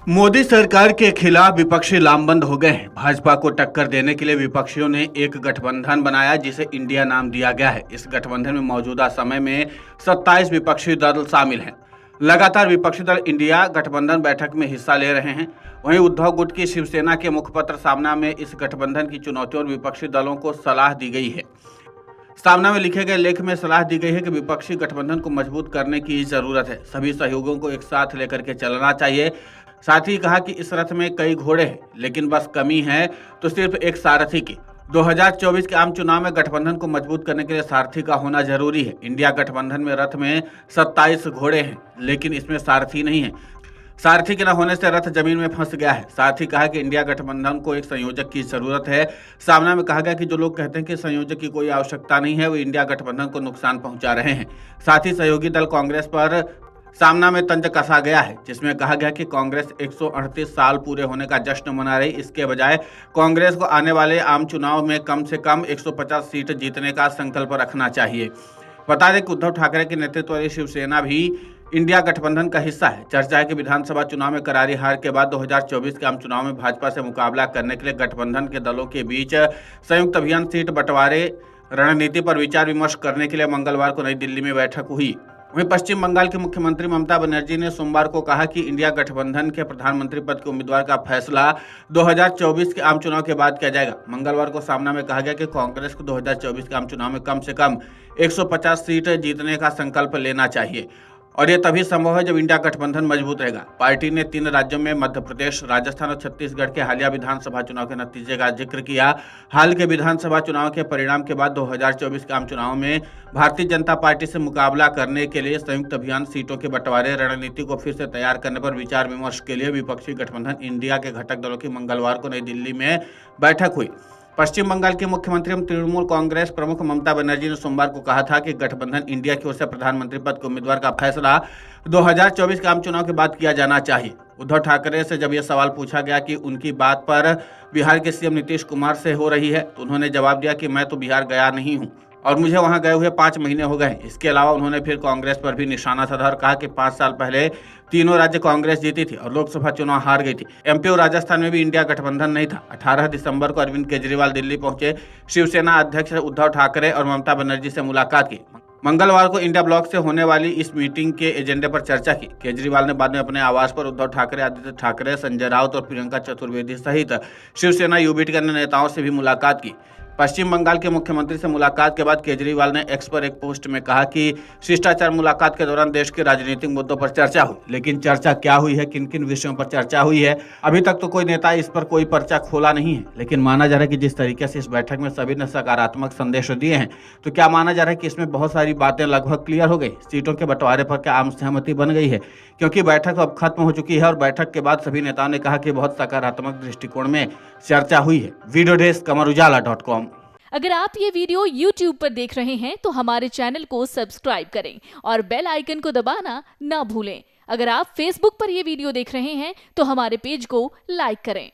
मोदी सरकार के खिलाफ विपक्षी लामबंद हो गए हैं। भाजपा को टक्कर देने के लिए विपक्षियों ने एक गठबंधन बनाया जिसे इंडिया नाम दिया गया है। इस गठबंधन में मौजूदा समय में 27 विपक्षी दल शामिल हैं। लगातार विपक्षी दल इंडिया गठबंधन बैठक में हिस्सा ले रहे हैं। वहीं उद्धव गुट की शिवसेना के मुखपत्र सामना में इस गठबंधन की चुनौतियों और विपक्षी दलों को सलाह दी गई है। सामना में लिखे गए लेख में सलाह दी गई है कि विपक्षी गठबंधन को मजबूत करने की जरूरत है। सभी सहयोगियों को एक साथ लेकर के चलना चाहिए। साथ ही कहा कि इस रथ में कई घोड़े हैं, लेकिन बस कमी है तो सिर्फ एक सारथी की। 2024 के आम चुनाव में गठबंधन को मजबूत करने के लिए सारथी का होना जरूरी है। इंडिया गठबंधन में रथ में 27 घोड़े हैं, लेकिन इसमें सारथी नहीं है। सारथी के न होने से रथ जमीन में फंस गया है। साथ ही कहा कि इंडिया गठबंधन को एक संयोजक की जरूरत है। सामना में कहा गया कि जो लोग कहते हैं कि संयोजक की कोई आवश्यकता नहीं है, वो इंडिया गठबंधन को नुकसान पहुंचा रहे हैं। साथ ही सहयोगी दल कांग्रेस पर सामना में तंज कसा गया है, जिसमें कहा गया कि कांग्रेस 138 साल पूरे होने का जश्न मना रही। इसके बजाय कांग्रेस को आने वाले आम चुनाव में कम से कम 150 सीट जीतने का संकल्प रखना चाहिए। बता दें कि उद्धव ठाकरे के नेतृत्व वाली शिवसेना भी इंडिया गठबंधन का हिस्सा है। चर्चा है कि विधानसभा चुनाव में करारी हार के बाद 2024 के आम चुनाव में भाजपा से मुकाबला करने के लिए गठबंधन के दलों के बीच संयुक्त अभियान सीट बंटवारे रणनीति पर विचार विमर्श करने के लिए मंगलवार को नई दिल्ली में बैठक हुई। वहीं पश्चिम बंगाल की मुख्यमंत्री ममता बनर्जी ने सोमवार को कहा कि इंडिया गठबंधन के प्रधानमंत्री पद के उम्मीदवार का फैसला 2024 के आम चुनाव के बाद किया जाएगा। मंगलवार को सामना में कहा गया कि कांग्रेस को 2024 के आम चुनाव में से कम 150 सीट जीतने का संकल्प लेना चाहिए और ये तभी संभव है जब इंडिया गठबंधन मजबूत रहेगा। पार्टी ने 3 राज्यों में मध्य प्रदेश, राजस्थान और छत्तीसगढ़ के हालिया विधानसभा चुनाव के नतीजे का जिक्र किया। हाल के विधानसभा चुनाव के परिणाम के बाद 2024 के आम चुनाव में भारतीय जनता पार्टी से मुकाबला करने के लिए संयुक्त अभियान सीटों के बंटवारे रणनीति को फिर से तैयार करने पर विचार विमर्श के लिए विपक्षी गठबंधन इंडिया के घटक दलों की मंगलवार को नई दिल्ली में बैठक हुई। पश्चिम बंगाल के मुख्यमंत्री एवं तृणमूल कांग्रेस प्रमुख ममता बनर्जी ने सोमवार को कहा था कि गठबंधन इंडिया की ओर से प्रधानमंत्री पद के उम्मीदवार का फैसला 2024 के आम चुनाव के बाद किया जाना चाहिए। उद्धव ठाकरे से जब यह सवाल पूछा गया कि उनकी बात पर बिहार के सीएम नीतीश कुमार से हो रही है, तो उन्होंने जवाब दिया कि मैं तो बिहार गया नहीं हूँ और मुझे वहां गए हुए 5 महीने हो गए। इसके अलावा उन्होंने फिर कांग्रेस पर भी निशाना साधा और कहा कि 5 साल पहले तीनों राज्य कांग्रेस जीती थी और लोकसभा चुनाव हार गई थी। एमपी और राजस्थान में भी इंडिया गठबंधन नहीं था। 18 दिसंबर को अरविंद केजरीवाल दिल्ली पहुंचे, शिवसेना अध्यक्ष उद्धव ठाकरे और ममता बनर्जी से मुलाकात की। मंगलवार को इंडिया ब्लॉक से होने वाली इस मीटिंग के एजेंडे पर चर्चा की। केजरीवाल ने बाद में अपने आवास पर उद्धव ठाकरे, आदित्य ठाकरे, संजय राउत और प्रियंका चतुर्वेदी सहित शिवसेना यूबीटी के अन्य नेताओं से भी मुलाकात की। पश्चिम बंगाल के मुख्यमंत्री से मुलाकात के बाद केजरीवाल ने एक्स पर एक पोस्ट में कहा कि शिष्टाचार मुलाकात के दौरान देश के राजनीतिक मुद्दों पर चर्चा हुई, लेकिन चर्चा क्या हुई है, किन किन विषयों पर चर्चा हुई है, अभी तक तो कोई नेता इस पर कोई पर्चा खोला नहीं है। लेकिन माना जा रहा है कि जिस तरीके से इस बैठक में सभी ने सकारात्मक संदेश दिए हैं, तो क्या माना जा रहा है कि इसमें बहुत सारी बातें लगभग क्लियर हो गई। सीटों के बंटवारे पर क्या आम सहमति बन गई है, क्योंकि बैठक अब खत्म हो चुकी है और बैठक के बाद सभी नेताओं ने कहा कि बहुत सकारात्मक दृष्टिकोण में चर्चा हुई है। वीडियो डेस्क कमरुजाला.com। अगर आप ये वीडियो YouTube पर देख रहे हैं तो हमारे चैनल को सब्सक्राइब करें और बेल आइकन को दबाना ना भूलें। अगर आप Facebook पर ये वीडियो देख रहे हैं तो हमारे पेज को लाइक करें।